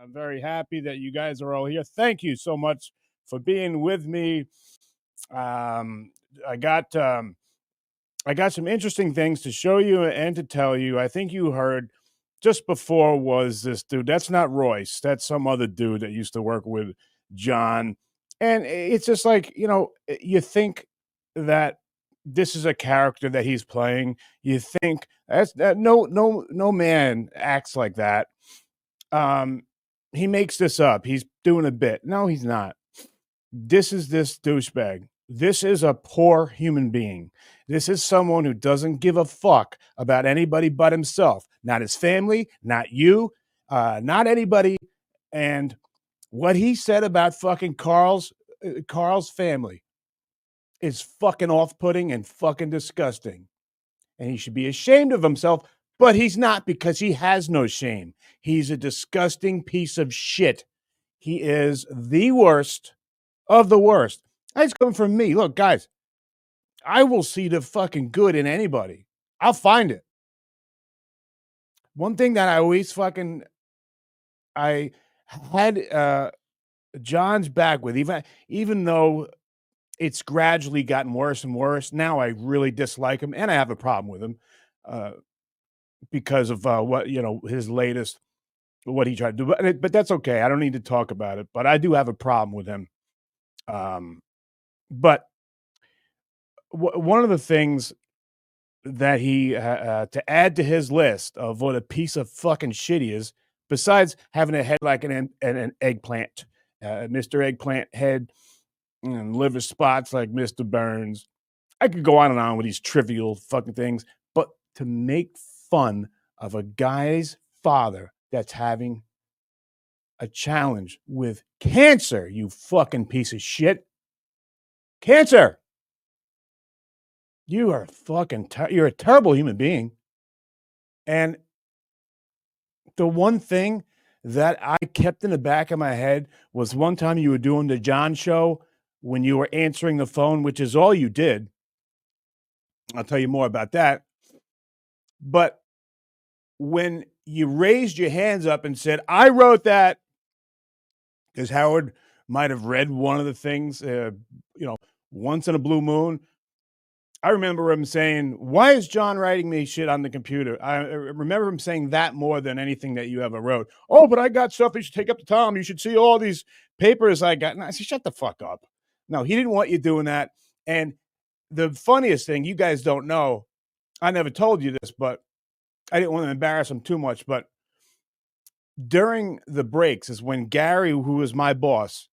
I'm very happy that you guys are all here. Thank you so much for being with me. Um, I got um, I got some interesting things to show you and to tell you. I think you heard just before was this dude. That's not Royce. That's some other dude that used to work with John. And it's just like, you think that this is a character that he's playing. You think that's that no man acts like that. Um, he makes this up. He's doing a bit. No, he's not. This is this douchebag. This is a poor human being. This is someone who doesn't give a fuck about anybody but himself, not his family, not you, not anybody. And what he said about fucking Carl's family is fucking off-putting and fucking disgusting. And he should be ashamed of himself, but he's not because he has no shame. He's a disgusting piece of shit. He is the worst of the worst. That's coming from me. Look, guys, I will see the fucking good in anybody. I'll find it. One thing that I always I had John's back with, even though it's gradually gotten worse and worse. Now I really dislike him, and I have a problem with him because of what his latest, what he tried to do. But that's okay. I don't need to talk about it. But I do have a problem with him. But one of the things that he to add to his list of what a piece of fucking shit he is, besides having a head like an eggplant, Mr. Eggplant head, and liver spots like Mr. Burns. I could go on and on with these trivial fucking things, but to make fun of a guy's father that's having a challenge with cancer, you fucking piece of shit. Cancer. You are you're a terrible human being. And the one thing that I kept in the back of my head was one time you were doing the John show when you were answering the phone, which is all you did. I'll tell you more about that. But when you raised your hands up and said, I wrote that, because Howard might have read one of the things, once in a blue moon. I remember him saying, why is John writing me shit on the computer? I remember him saying that more than anything that you ever wrote. Oh, but I got stuff you should take up to Tom. You should see all these papers I got. And I said, shut the fuck up. No, he didn't want you doing that. And the funniest thing, you guys don't know, I never told you this, but I didn't want to embarrass him too much. But during the breaks is when Gary, who was my boss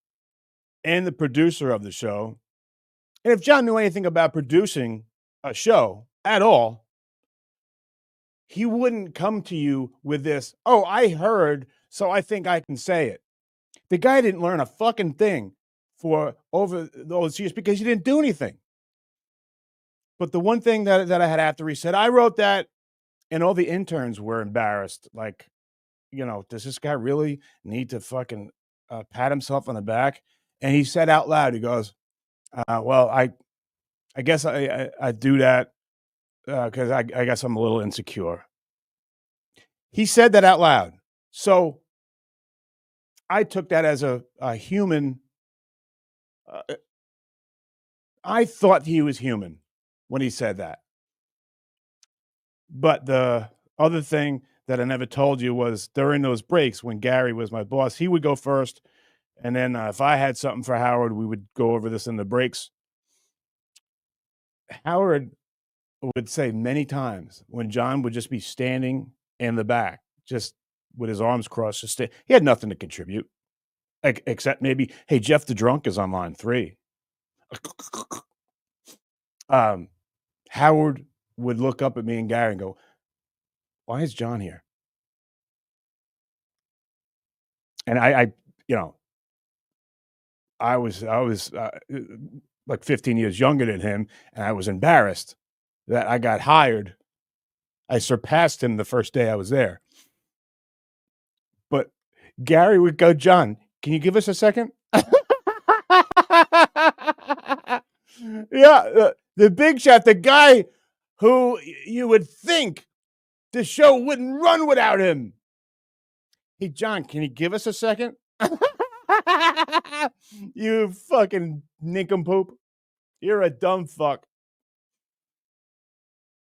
and the producer of the show, and if John knew anything about producing a show at all, he wouldn't come to you with this, oh, I heard, so I think I can say it. The guy didn't learn a fucking thing for over those years because he didn't do anything. But the one thing that I had after he said, I wrote that, and all the interns were embarrassed. Like, does this guy really need to fucking pat himself on the back? And he said out loud, he goes, well, I guess I do that because I guess I'm a little insecure. He said that out loud. So I took that as a human. I thought he was human when he said that. But the other thing that I never told you was during those breaks when Gary was my boss, he would go first. And then if I had something for Howard, we would go over this in the breaks. Howard would say many times when John would just be standing in the back, just with his arms crossed, he had nothing to contribute, except maybe, hey, Jeff the Drunk is on line 3. Howard would look up at me and Gary and go, why is John here? And I was like 15 years younger than him, and I was embarrassed that I got hired. I surpassed him the first day I was there. But Gary would go, John, can you give us a second? Yeah, the big shot, the guy who you would think the show wouldn't run without him. Hey, John, can you give us a second? You fucking nincompoop. You're a dumb fuck.